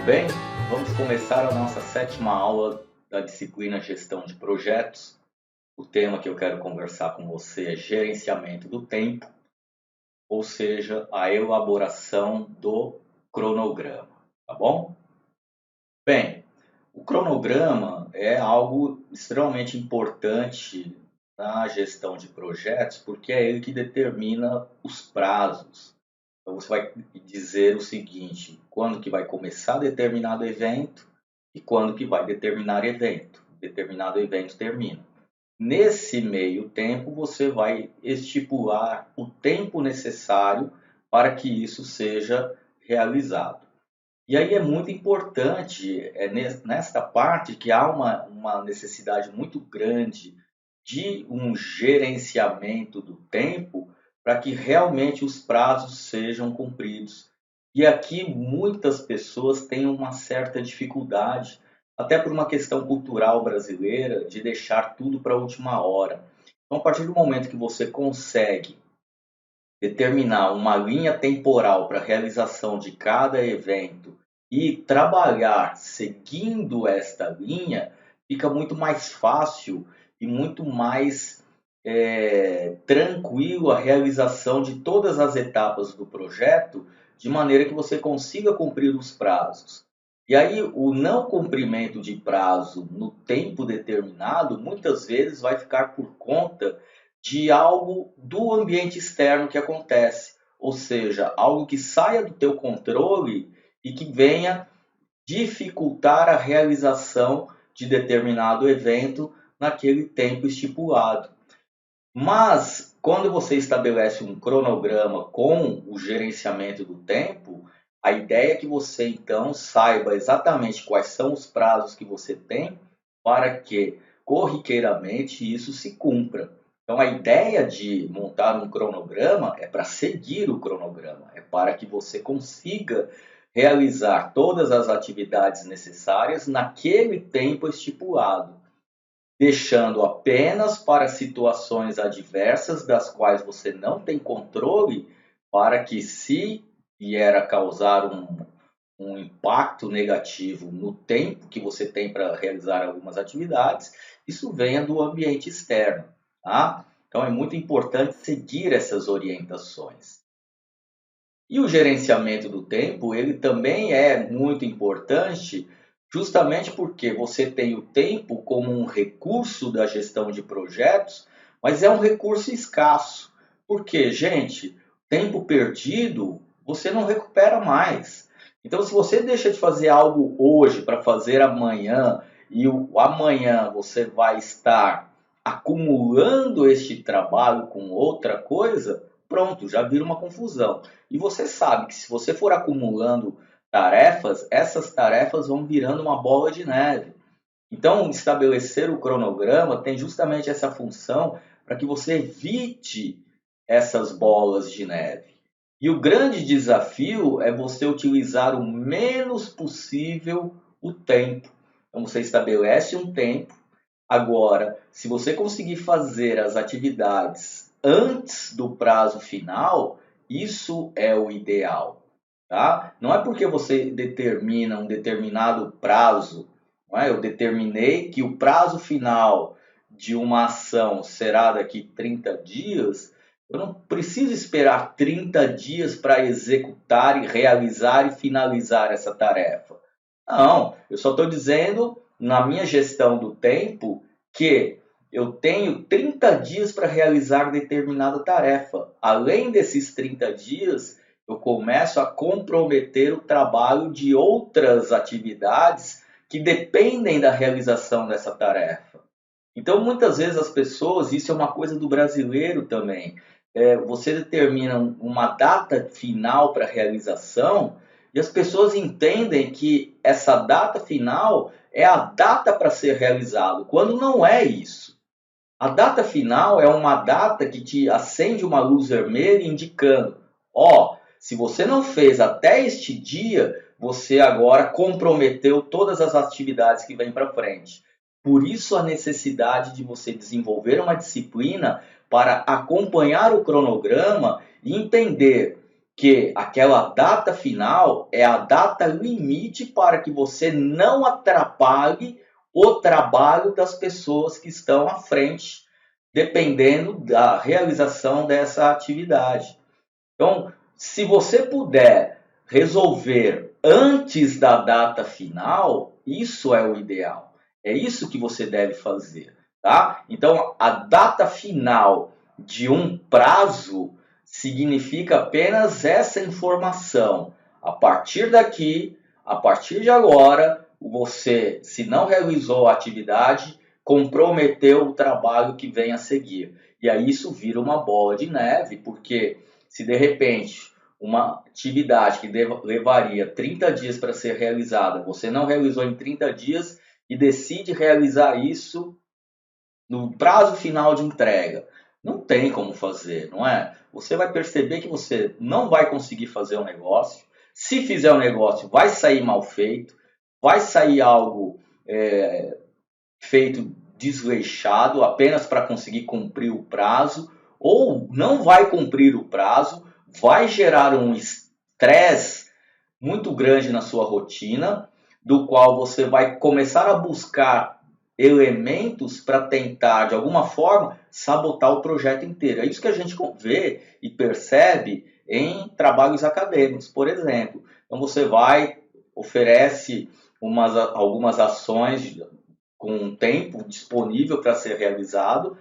bem? Vamos começar a nossa sétima aula da disciplina Gestão de Projetos. O tema que eu quero conversar com você é gerenciamento do tempo, ou seja, a elaboração do cronograma, tá bom? Bem, o cronograma é algo extremamente importante na gestão de projetos, porque é ele que determina os prazos. Então você vai dizer o seguinte: quando que vai começar determinado evento e quando que vai determinar evento. Determinado evento termina. Nesse meio tempo, você vai estipular o tempo necessário para que isso seja realizado. E aí é muito importante, nesta parte, que há uma necessidade muito grande de um gerenciamento do tempo para que realmente os prazos sejam cumpridos. E aqui muitas pessoas têm uma certa dificuldade, até por uma questão cultural brasileira, de deixar tudo para a última hora. Então, a partir do momento que você consegue determinar uma linha temporal para a realização de cada evento e trabalhar seguindo esta linha, fica muito mais fácil e muito mais tranquilo a realização de todas as etapas do projeto, de maneira que você consiga cumprir os prazos. E aí, o não cumprimento de prazo no tempo determinado, muitas vezes vai ficar por conta de algo do ambiente externo que acontece, ou seja, algo que saia do teu controle e que venha dificultar a realização de determinado evento naquele tempo estipulado. Mas quando você estabelece um cronograma com o gerenciamento do tempo, a ideia é que você então saiba exatamente quais são os prazos que você tem para que corriqueiramente isso se cumpra. Então a ideia de montar um cronograma é para seguir o cronograma, é para que você consiga realizar todas as atividades necessárias naquele tempo estipulado, deixando apenas para situações adversas das quais você não tem controle, para que, se vier a causar um impacto negativo no tempo que você tem para realizar algumas atividades, isso venha do ambiente externo, tá? Então é muito importante seguir essas orientações. E o gerenciamento do tempo, ele também é muito importante, justamente porque você tem o tempo como um recurso da gestão de projetos, mas é um recurso escasso. Porque, gente, tempo perdido você não recupera mais. Então, se você deixa de fazer algo hoje para fazer amanhã, e amanhã você vai estar acumulando este trabalho com outra coisa, pronto, já vira uma confusão. E você sabe que se você for acumulando tarefas, essas tarefas vão virando uma bola de neve. Então, estabelecer o cronograma tem justamente essa função para que você evite essas bolas de neve. E o grande desafio é você utilizar o menos possível o tempo. Então, você estabelece um tempo. Agora, se você conseguir fazer as atividades antes do prazo final, isso é o ideal, tá? Não é porque você determina um determinado prazo, não é? Eu determinei que o prazo final de uma ação será daqui 30 dias, eu não preciso esperar 30 dias para executar e realizar e finalizar essa tarefa. Não, eu só estou dizendo, na minha gestão do tempo, que eu tenho 30 dias para realizar determinada tarefa. Além desses 30 dias, eu começo a comprometer o trabalho de outras atividades que dependem da realização dessa tarefa. Então, muitas vezes as pessoas, isso é uma coisa do brasileiro também, você determina uma data final para a realização e as pessoas entendem que essa data final é a data para ser realizado, quando não é isso. A data final é uma data que te acende uma luz vermelha indicando: ó, se você não fez até este dia, você agora comprometeu todas as atividades que vêm para frente. Por isso a necessidade de você desenvolver uma disciplina para acompanhar o cronograma e entender que aquela data final é a data limite para que você não atrapalhe o trabalho das pessoas que estão à frente, dependendo da realização dessa atividade. Então, se você puder resolver antes da data final, isso é o ideal. É isso que você deve fazer, tá? Então, a data final de um prazo significa apenas essa informação. A partir daqui, a partir de agora, você, se não realizou a atividade, comprometeu o trabalho que vem a seguir. E aí isso vira uma bola de neve, porque se de repente uma atividade que levaria 30 dias para ser realizada, você não realizou em 30 dias e decide realizar isso no prazo final de entrega. Não tem como fazer, não é? Você vai perceber que você não vai conseguir fazer um negócio. Se fizer um negócio, vai sair mal feito, vai sair algo feito desleixado apenas para conseguir cumprir o prazo, ou não vai cumprir o prazo, vai gerar um estresse muito grande na sua rotina, do qual você vai começar a buscar elementos para tentar, de alguma forma, sabotar o projeto inteiro. É isso que a gente vê e percebe em trabalhos acadêmicos, por exemplo. Então você vai, oferece algumas ações com um tempo disponível para ser realizado,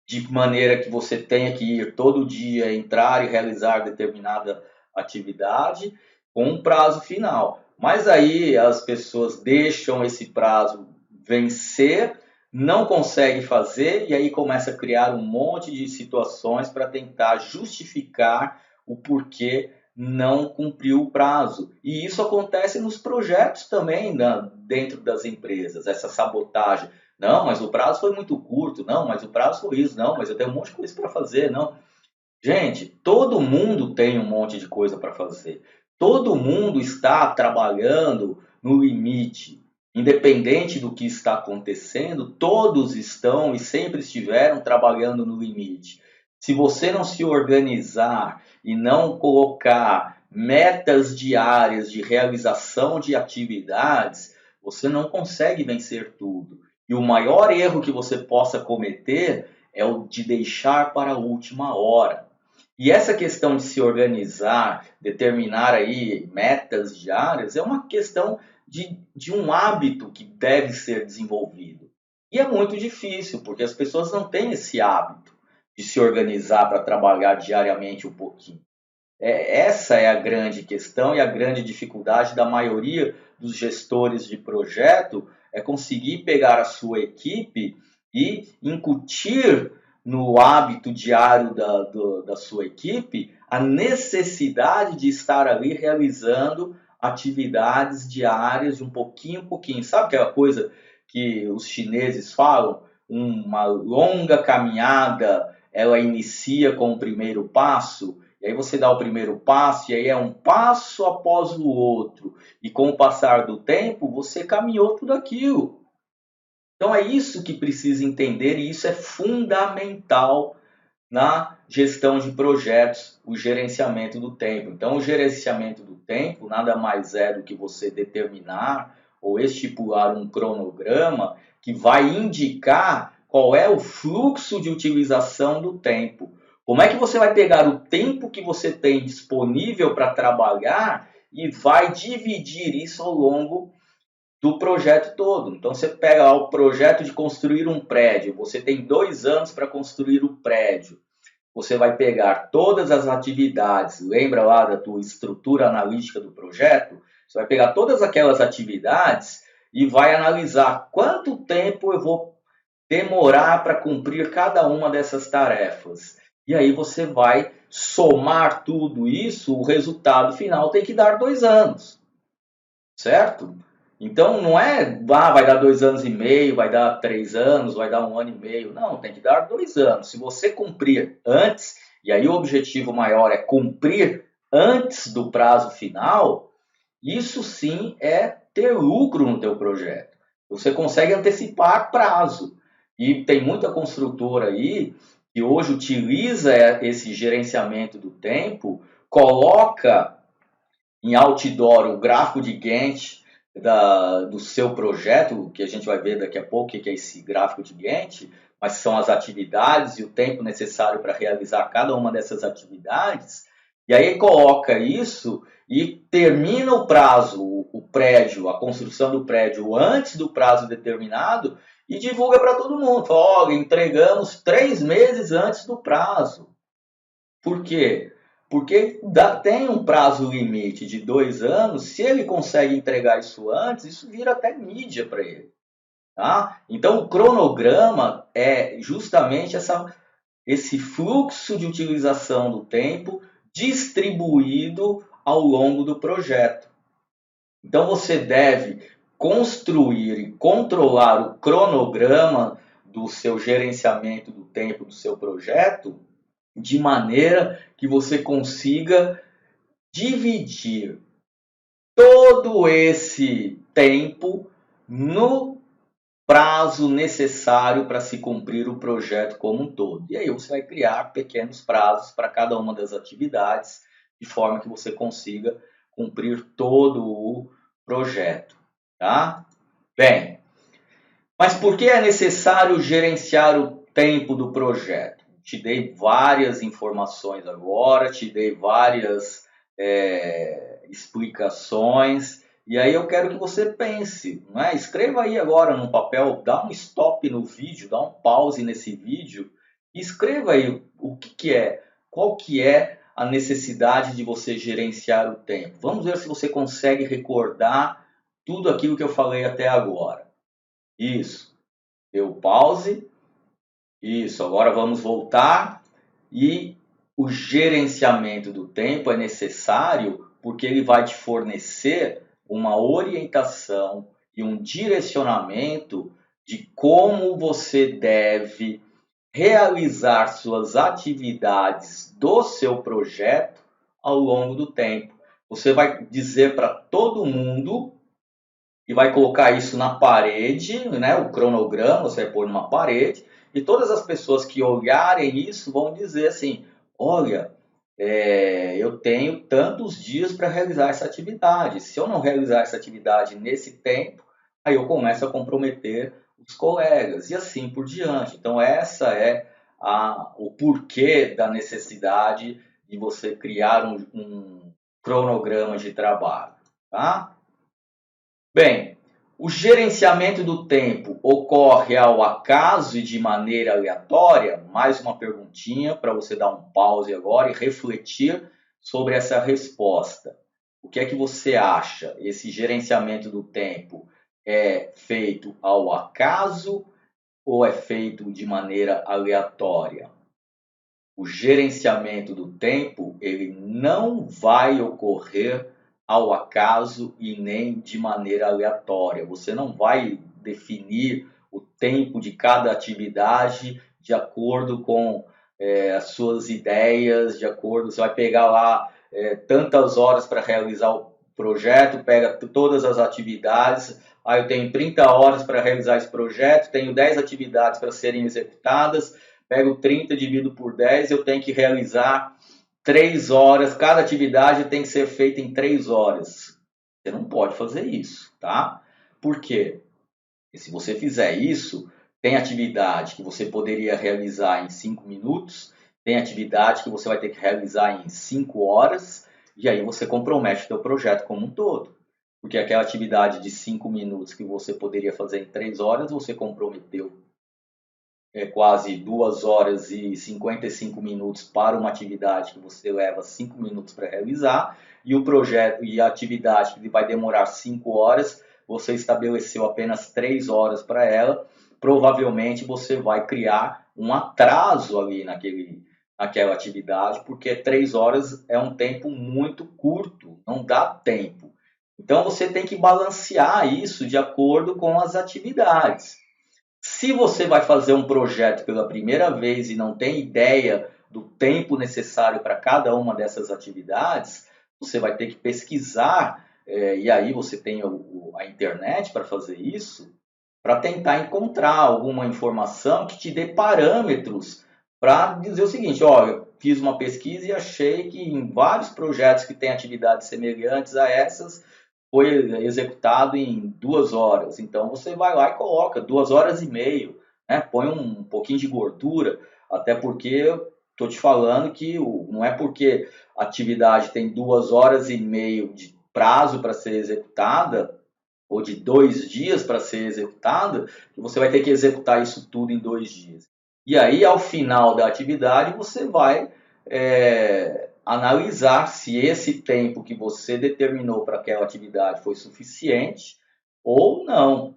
de maneira que você tenha que ir todo dia, entrar e realizar determinada atividade, com um prazo final. Mas aí as pessoas deixam esse prazo vencer, não conseguem fazer, e aí começa a criar um monte de situações para tentar justificar o porquê não cumpriu o prazo. E isso acontece nos projetos também, dentro das empresas, essa sabotagem. Não, mas o prazo foi muito curto. Não, mas o prazo foi isso. Não, mas eu tenho um monte de coisa para fazer. Não. Gente, todo mundo tem um monte de coisa para fazer. Todo mundo está trabalhando no limite. Independente do que está acontecendo, todos estão e sempre estiveram trabalhando no limite. Se você não se organizar e não colocar metas diárias de realização de atividades, você não consegue vencer tudo. E o maior erro que você possa cometer é o de deixar para a última hora. E essa questão de se organizar, determinar aí metas diárias, é uma questão de um hábito que deve ser desenvolvido. E é muito difícil, porque as pessoas não têm esse hábito de se organizar para trabalhar diariamente um pouquinho. Essa é a grande questão e a grande dificuldade da maioria dos gestores de projeto, é conseguir pegar a sua equipe e incutir no hábito diário da sua equipe a necessidade de estar ali realizando atividades diárias de um pouquinho em pouquinho. Sabe aquela coisa que os chineses falam? Uma longa caminhada, ela inicia com o primeiro passo, e aí você dá o primeiro passo, e aí é um passo após o outro. E com o passar do tempo, você caminhou tudo aquilo. Então é isso que precisa entender, e isso é fundamental na gestão de projetos, o gerenciamento do tempo. Então, o gerenciamento do tempo nada mais é do que você determinar ou estipular um cronograma que vai indicar qual é o fluxo de utilização do tempo. Como é que você vai pegar o tempo que você tem disponível para trabalhar e vai dividir isso ao longo do projeto todo. Então você pega lá o projeto de construir um prédio, você tem 2 anos para construir o prédio. Você vai pegar todas as atividades, lembra lá da tua estrutura analítica do projeto? Você vai pegar todas aquelas atividades e vai analisar quanto tempo eu vou demorar para cumprir cada uma dessas tarefas. E aí você vai somar tudo isso, o resultado final tem que dar 2 anos, certo? Então não é, vai dar 2 anos e meio, vai dar 3 anos, vai dar 1 ano e meio. Não, tem que dar 2 anos. Se você cumprir antes, e aí o objetivo maior é cumprir antes do prazo final, isso sim é ter lucro no teu projeto. Você consegue antecipar prazo. E tem muita construtora aí que hoje utiliza esse gerenciamento do tempo coloca em outdoor o gráfico de Gantt do seu projeto, que a gente vai ver daqui a pouco o que é esse gráfico de Gantt, mas são as atividades e o tempo necessário para realizar cada uma dessas atividades, e aí coloca isso e termina o prazo, o prédio, a construção do prédio antes do prazo determinado e divulga para todo mundo. Fala, olha, entregamos 3 meses antes do prazo. Por quê? Porque tem um prazo limite de 2 anos, se ele consegue entregar isso antes, isso vira até mídia para ele. Tá? Então, o cronograma é justamente esse fluxo de utilização do tempo distribuído ao longo do projeto. Então, você deve construir e controlar o cronograma do seu gerenciamento do tempo do seu projeto de maneira que você consiga dividir todo esse tempo no prazo necessário para se cumprir o projeto como um todo. E aí você vai criar pequenos prazos para cada uma das atividades, de forma que você consiga cumprir todo o projeto. Tá? Bem, mas por que é necessário gerenciar o tempo do projeto? Te dei várias informações agora, te dei várias explicações, e aí eu quero que você pense, né? Escreva aí agora no papel, dá um stop no vídeo, dá um pause nesse vídeo, e escreva aí o que é, qual que é a necessidade de você gerenciar o tempo. Vamos ver se você consegue recordar tudo aquilo que eu falei até agora. Isso. Deu pause. Isso. Agora vamos voltar. E o gerenciamento do tempo é necessário porque ele vai te fornecer uma orientação e um direcionamento de como você deve realizar suas atividades do seu projeto ao longo do tempo. Você vai dizer para todo mundo e vai colocar isso na parede, né? O cronograma você vai pôr numa parede, e todas as pessoas que olharem isso vão dizer assim: olha, eu tenho tantos dias para realizar essa atividade. Se eu não realizar essa atividade nesse tempo, aí eu começo a comprometer os colegas e assim por diante. Então essa é o porquê da necessidade de você criar um cronograma de trabalho, tá? Bem, o gerenciamento do tempo ocorre ao acaso e de maneira aleatória? Mais uma perguntinha para você dar um pause agora e refletir sobre essa resposta. O que é que você acha? Esse gerenciamento do tempo é feito ao acaso ou é feito de maneira aleatória? O gerenciamento do tempo, ele não vai ocorrer ao acaso e nem de maneira aleatória. Você não vai definir o tempo de cada atividade de acordo com as suas ideias, de acordo, você vai pegar lá tantas horas para realizar o projeto, pega todas as atividades, aí eu tenho 30 horas para realizar esse projeto, tenho 10 atividades para serem executadas, pego 30, divido por 10, eu tenho que realizar 3 horas, cada atividade tem que ser feita em 3 horas. Você não pode fazer isso, tá? Por quê? Porque se você fizer isso, tem atividade que você poderia realizar em 5 minutos, tem atividade que você vai ter que realizar em 5 horas, e aí você compromete o seu projeto como um todo. Porque aquela atividade de 5 minutos que você poderia fazer em 3 horas, você comprometeu quase 2 horas e 55 minutos para uma atividade que você leva 5 minutos para realizar, e o projeto e a atividade que vai demorar 5 horas, você estabeleceu apenas 3 horas para ela, provavelmente você vai criar um atraso ali naquela atividade, porque 3 horas é um tempo muito curto, não dá tempo. Então você tem que balancear isso de acordo com as atividades. Se você vai fazer um projeto pela primeira vez e não tem ideia do tempo necessário para cada uma dessas atividades, você vai ter que pesquisar, e aí você tem a internet para fazer isso, para tentar encontrar alguma informação que te dê parâmetros para dizer o seguinte, olha, fiz uma pesquisa e achei que em vários projetos que têm atividades semelhantes a essas, foi executado em 2 horas. Então você vai lá e coloca 2 horas e meia, né? Põe um pouquinho de gordura, até porque estou te falando que não é porque a atividade tem 2 horas e meia de prazo para ser executada, ou de 2 dias para ser executada, que você vai ter que executar isso tudo em 2 dias. E aí, ao final da atividade, você vai analisar se esse tempo que você determinou para aquela atividade foi suficiente ou não,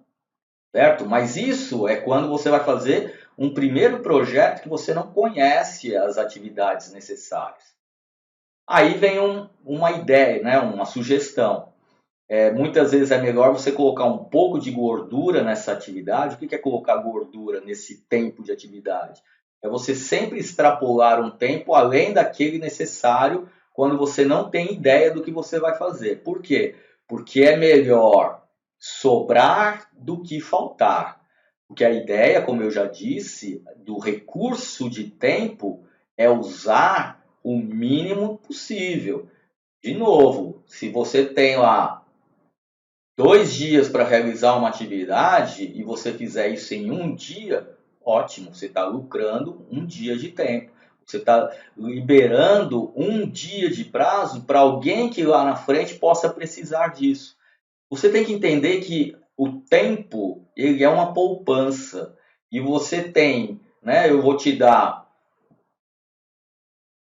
certo? Mas isso é quando você vai fazer um primeiro projeto que você não conhece as atividades necessárias. Aí vem uma ideia, né? Uma sugestão. Muitas vezes é melhor você colocar um pouco de gordura nessa atividade. O que é colocar gordura nesse tempo de atividade? É você sempre extrapolar um tempo além daquele necessário quando você não tem ideia do que você vai fazer. Por quê? Porque é melhor sobrar do que faltar. Porque a ideia, como eu já disse, do recurso de tempo é usar o mínimo possível. De novo, se você tem lá 2 dias para realizar uma atividade e você fizer isso em um dia, ótimo, você está lucrando um dia de tempo. Você está liberando um dia de prazo para alguém que lá na frente possa precisar disso. Você tem que entender que o tempo ele é uma poupança e você tem, né? Eu vou te dar,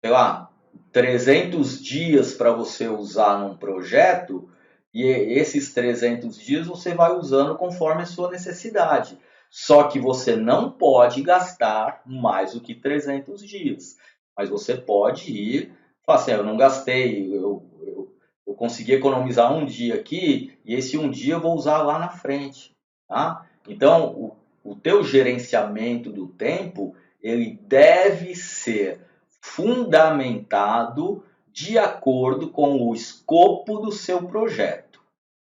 sei lá, 300 dias para você usar num projeto e esses 300 dias você vai usando conforme a sua necessidade. Só que você não pode gastar mais do que 300 dias. Mas você pode ir, falar assim, eu não gastei, eu consegui economizar um dia aqui e esse um dia eu vou usar lá na frente. Tá? Então, o teu gerenciamento do tempo, ele deve ser fundamentado de acordo com o escopo do seu projeto.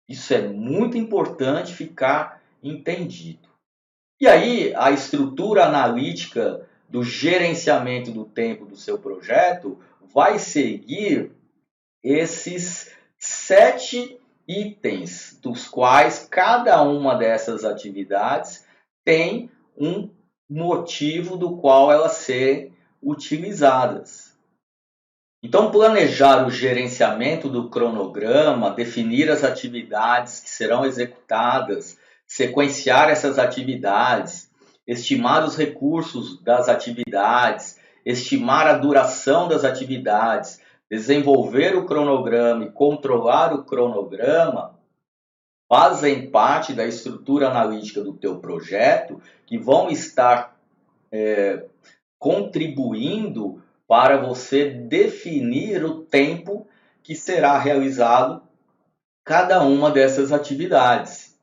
Isso é muito importante ficar entendido. E aí, a estrutura analítica do gerenciamento do tempo do seu projeto vai seguir esses 7 itens, dos quais cada uma dessas atividades tem um motivo do qual elas serem utilizadas. Então, planejar o gerenciamento do cronograma, definir as atividades que serão executadas, sequenciar essas atividades, estimar os recursos das atividades, estimar a duração das atividades, desenvolver o cronograma e controlar o cronograma, fazem parte da estrutura analítica do teu projeto, que vão estar contribuindo para você definir o tempo que será realizado cada uma dessas atividades.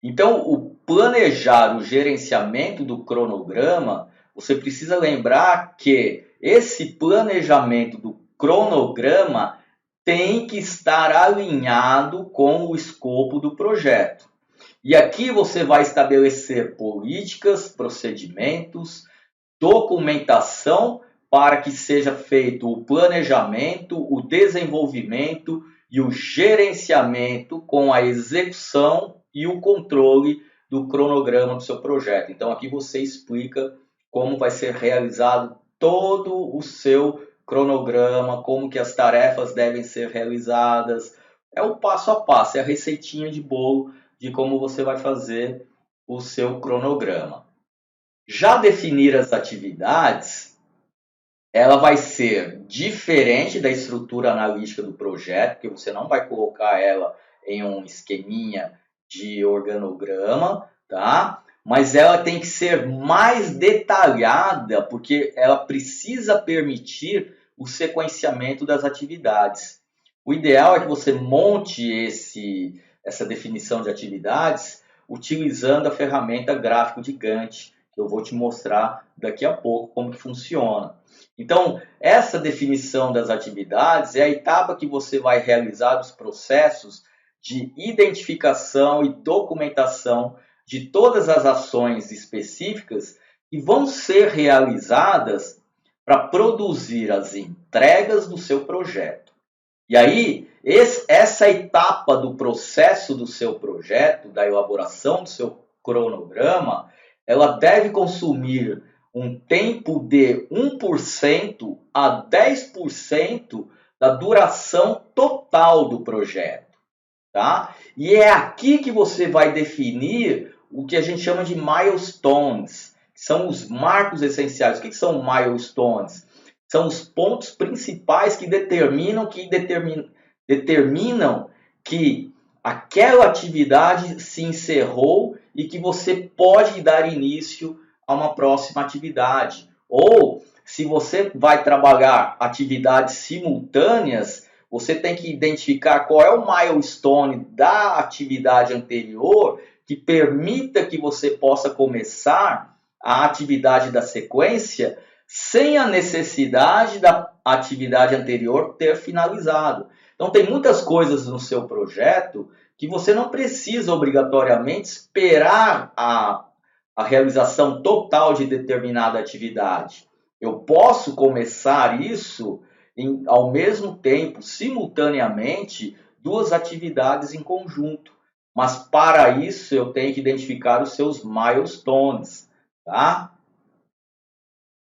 Então, o planejar o gerenciamento do cronograma, você precisa lembrar que esse planejamento do cronograma tem que estar alinhado com o escopo do projeto. E aqui você vai estabelecer políticas, procedimentos, documentação para que seja feito o planejamento, o desenvolvimento e o gerenciamento com a execução e o controle do cronograma do seu projeto. Então aqui você explica como vai ser realizado todo o seu cronograma, como que as tarefas devem ser realizadas. É o passo a passo, é a receitinha de bolo de como você vai fazer o seu cronograma. Já definir as atividades, ela vai ser diferente da estrutura analítica do projeto, porque você não vai colocar ela em um esqueminha de organograma, tá? Mas ela tem que ser mais detalhada, porque ela precisa permitir o sequenciamento das atividades. O ideal é que você monte essa definição de atividades utilizando a ferramenta gráfico de Gantt, que eu vou te mostrar daqui a pouco como que funciona. Então, essa definição das atividades é a etapa que você vai realizar os processos de identificação e documentação de todas as ações específicas e vão ser realizadas para produzir as entregas do seu projeto. E aí, essa etapa do processo do seu projeto, da elaboração do seu cronograma, ela deve consumir um tempo de 1% a 10% da duração total do projeto, tá? E é aqui que você vai definir o que a gente chama de milestones, que são os marcos essenciais. O que são milestones? São os pontos principais que determinam que aquela atividade se encerrou e que você pode dar início a uma próxima atividade. Ou, se você vai trabalhar atividades simultâneas, você tem que identificar qual é o milestone da atividade anterior que permita que você possa começar a atividade da sequência sem a necessidade da atividade anterior ter finalizado. Então, tem muitas coisas no seu projeto que você não precisa obrigatoriamente esperar a realização total de determinada atividade. Eu posso começar isso ao mesmo tempo, simultaneamente, duas atividades em conjunto. Mas para isso eu tenho que identificar os seus milestones, tá?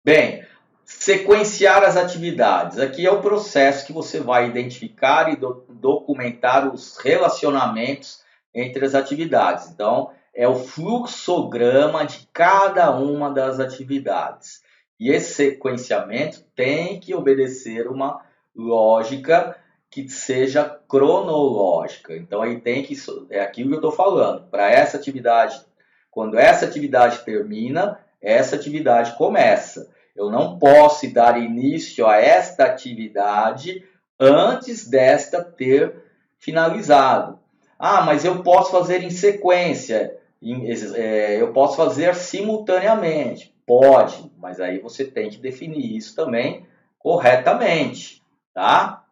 Bem, sequenciar as atividades. Aqui é o processo que você vai identificar e documentar os relacionamentos entre as atividades. Então, é o fluxograma de cada uma das atividades. E esse sequenciamento tem que obedecer uma lógica que seja cronológica. Então, aí tem que, é aquilo que eu estou falando. Para essa atividade, quando essa atividade termina, essa atividade começa. Eu não posso dar início a esta atividade antes desta ter finalizado. Ah, mas eu posso fazer em sequência, eu posso fazer simultaneamente. Pode, mas aí você tem que definir isso também corretamente, tá?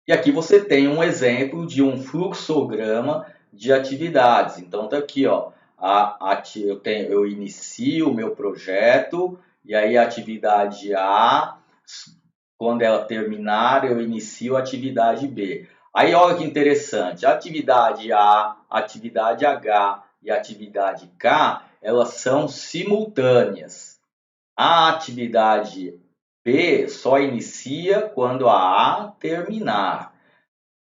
E aqui você tem um exemplo de um fluxograma de atividades. Então, tá aqui, ó, eu inicio o meu projeto, e aí a atividade A, quando ela terminar, eu inicio a atividade B. Aí olha que interessante, a atividade A, a atividade H e a atividade K, elas são simultâneas. A atividade B só inicia quando a A terminar.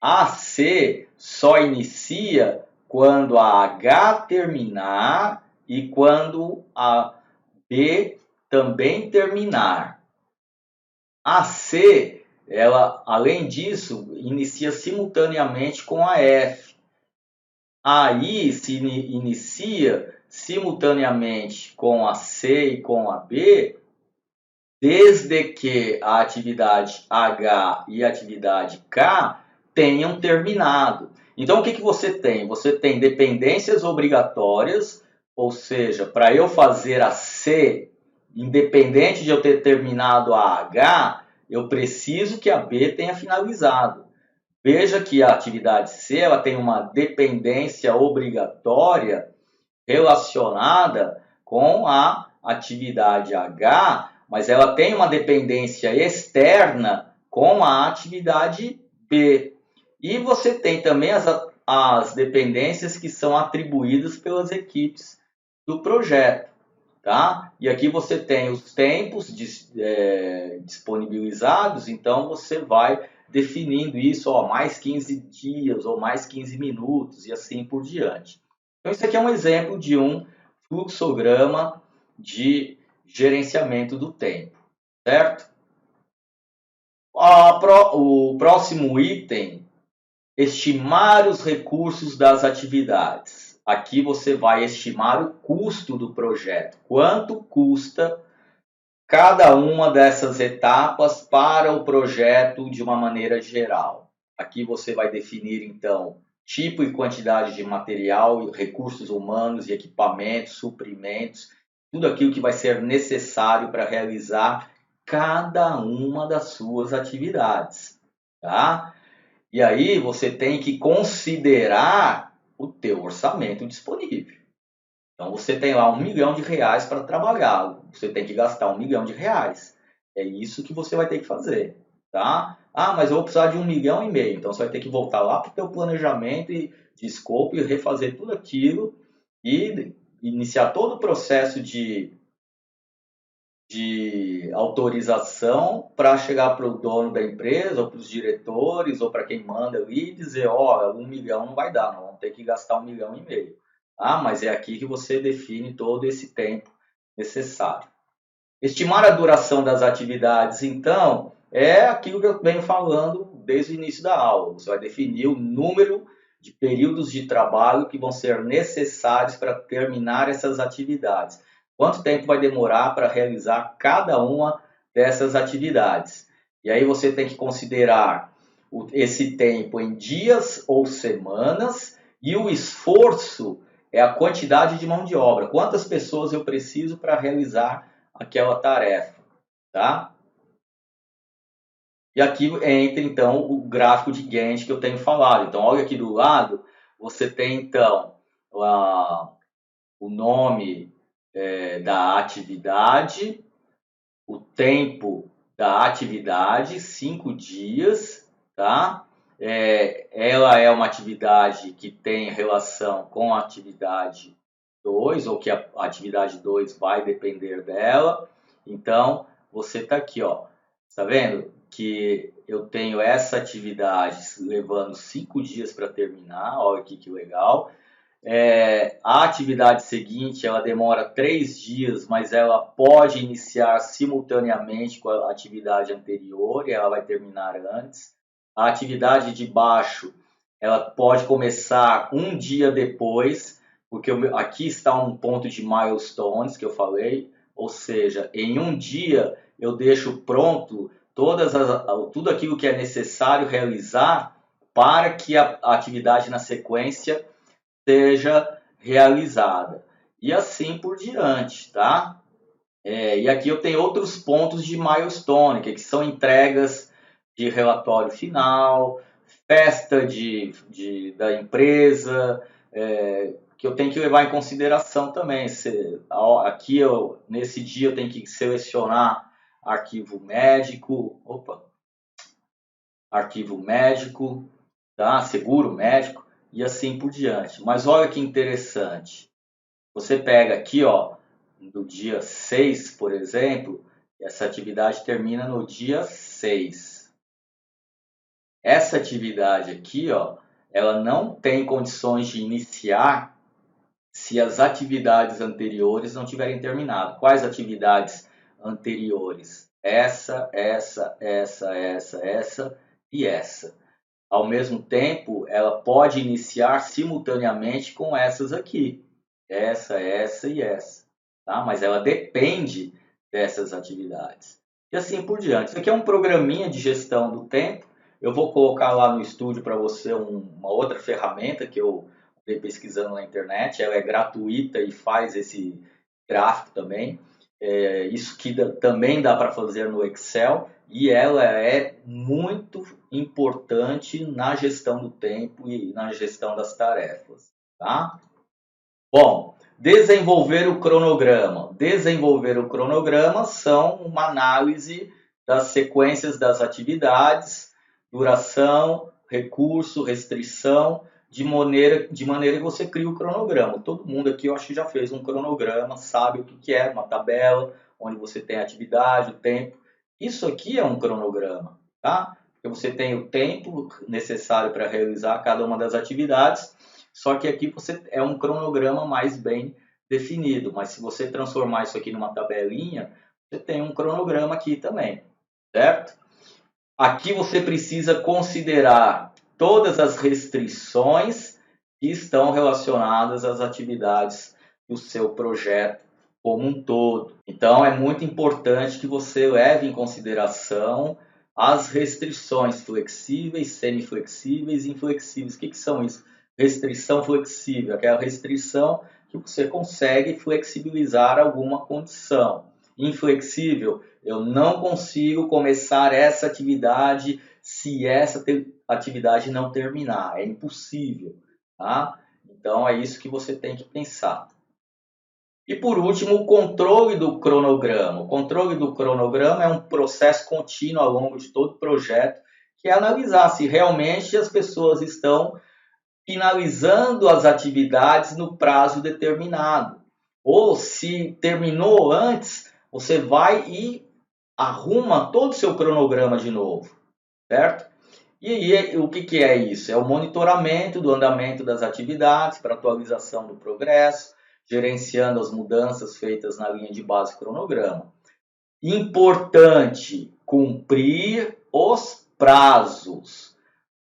A C só inicia quando a H terminar e quando a B também terminar. A C, ela, além disso, inicia simultaneamente com a F. A I se inicia simultaneamente com a C e com a B, desde que a atividade H e a atividade K tenham terminado. Então, o que você tem? Você tem dependências obrigatórias, ou seja, para eu fazer a C, independente de eu ter terminado a H, eu preciso que a B tenha finalizado. Veja que a atividade C ela tem uma dependência obrigatória relacionada com a atividade H, mas ela tem uma dependência externa com a atividade B. E você tem também as dependências que são atribuídas pelas equipes do projeto. Tá? E aqui você tem os tempos disponibilizados, então você vai definindo isso, ó, mais 15 dias ou mais 15 minutos e assim por diante. Então, isso aqui é um exemplo de um fluxograma de gerenciamento do tempo, certo? O próximo item, estimar os recursos das atividades. Aqui você vai estimar o custo do projeto. Quanto custa cada uma dessas etapas para o projeto de uma maneira geral. Aqui você vai definir, então, tipo e quantidade de material, recursos humanos e equipamentos, suprimentos, tudo aquilo que vai ser necessário para realizar cada uma das suas atividades, tá? E aí você tem que considerar o teu orçamento disponível, Então você tem lá R$ 1 milhão para trabalhar, você tem que gastar R$ 1 milhão. É isso que você vai ter que fazer, tá? Ah, mas eu vou precisar de 1,5 milhão, então você vai ter que voltar lá para o teu planejamento de escopo e refazer tudo aquilo e iniciar todo o processo de autorização para chegar para o dono da empresa, ou para os diretores, ou para quem manda ali e dizer, ó, 1 milhão não vai dar, não, vamos ter que gastar 1,5 milhão. Ah, mas é aqui que você define todo esse tempo necessário. Estimar a duração das atividades, então, é aquilo que eu venho falando desde o início da aula. Você vai definir o número de períodos de trabalho que vão ser necessários para terminar essas atividades. Quanto tempo vai demorar para realizar cada uma dessas atividades? E aí você tem que considerar esse tempo em dias ou semanas, e o esforço é a quantidade de mão de obra. Quantas pessoas eu preciso para realizar aquela tarefa, tá? E aqui entra então o gráfico de Gantt que eu tenho falado. Então, olha aqui do lado, você tem então o nome da atividade, o tempo da atividade, 5 dias, tá? Ela é uma atividade que tem relação com a atividade 2, ou que a atividade 2 vai depender dela. Então, você está aqui, ó, tá vendo que eu tenho essa atividade levando 5 dias para terminar, olha aqui que legal. A atividade seguinte, ela demora 3 dias, mas ela pode iniciar simultaneamente com a atividade anterior e ela vai terminar antes. A atividade de baixo, ela pode começar um dia depois, porque aqui está um ponto de milestones que eu falei, ou seja, em um dia eu deixo pronto tudo aquilo que é necessário realizar para que a atividade na sequência seja realizada. E assim por diante, tá? E aqui eu tenho outros pontos de milestone, que são entregas de relatório final, festa da empresa, que eu tenho que levar em consideração também. Aqui, nesse dia, eu tenho que selecionar arquivo médico, tá? Seguro médico e assim por diante. Mas olha que interessante. Você pega aqui, ó, do dia 6, por exemplo, essa atividade termina no dia 6. Essa atividade aqui, ó, ela não tem condições de iniciar se as atividades anteriores não tiverem terminado. Quais atividades anteriores? Essa e essa. Ao mesmo tempo, ela pode iniciar simultaneamente com essas aqui. Essa e essa. Tá? Mas ela depende dessas atividades. E assim por diante. Isso aqui é um programinha de gestão do tempo. Eu vou colocar lá no estúdio para você uma outra ferramenta que eu andei pesquisando na internet. Ela é gratuita e faz esse gráfico também. Isso que também dá para fazer no Excel. E ela é muito importante na gestão do tempo e na gestão das tarefas, tá? Bom, desenvolver o cronograma. Desenvolver o cronograma são uma análise das sequências das atividades, duração, recurso, restrição, de maneira que você cria o cronograma. Todo mundo aqui, eu acho que já fez um cronograma, sabe o que é, uma tabela, onde você tem a atividade, o tempo. Isso aqui é um cronograma, tá? Porque você tem o tempo necessário para realizar cada uma das atividades, só que aqui você é um cronograma mais bem definido. Mas se você transformar isso aqui numa tabelinha, você tem um cronograma aqui também, certo? Aqui você precisa considerar todas as restrições que estão relacionadas às atividades do seu projeto como um todo. Então, é muito importante que você leve em consideração as restrições flexíveis, semiflexíveis e inflexíveis. O que são isso? Restrição flexível, aquela restrição que você consegue flexibilizar alguma condição. Inflexível, eu não consigo começar essa atividade se essa atividade não terminar. É impossível, tá? Então, é isso que você tem que pensar. E por último, o controle do cronograma. O controle do cronograma é um processo contínuo ao longo de todo o projeto, que é analisar se realmente as pessoas estão finalizando as atividades no prazo determinado. Ou se terminou antes, você vai e arruma todo o seu cronograma de novo, certo? E aí, o que é isso? É o monitoramento do andamento das atividades para atualização do progresso, gerenciando as mudanças feitas na linha de base cronograma. Importante cumprir os prazos,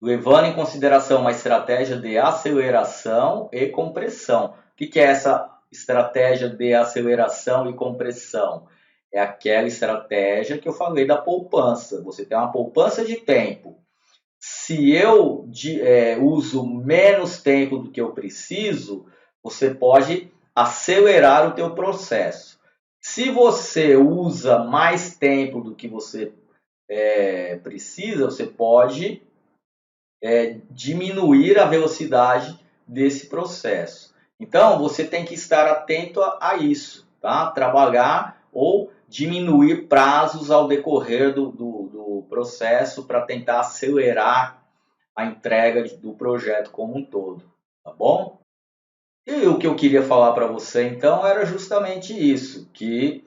levando em consideração uma estratégia de aceleração e compressão. O que é essa estratégia de aceleração e compressão? É aquela estratégia que eu falei da poupança. Você tem uma poupança de tempo. Se eu uso menos tempo do que eu preciso, você pode acelerar o teu processo. Se você usa mais tempo do que você precisa, você pode diminuir a velocidade desse processo. Então, você tem que estar atento a isso, tá? Trabalhar ou diminuir prazos ao decorrer do processo para tentar acelerar a entrega do projeto como um todo, tá bom? E o que eu queria falar para você, então, era justamente isso, que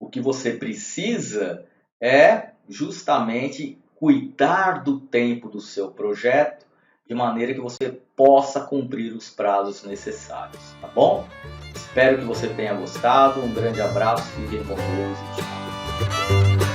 o que você precisa é justamente cuidar do tempo do seu projeto de maneira que você possa cumprir os prazos necessários, tá bom? Espero que você tenha gostado, um grande abraço, fiquem com Deus e tchau.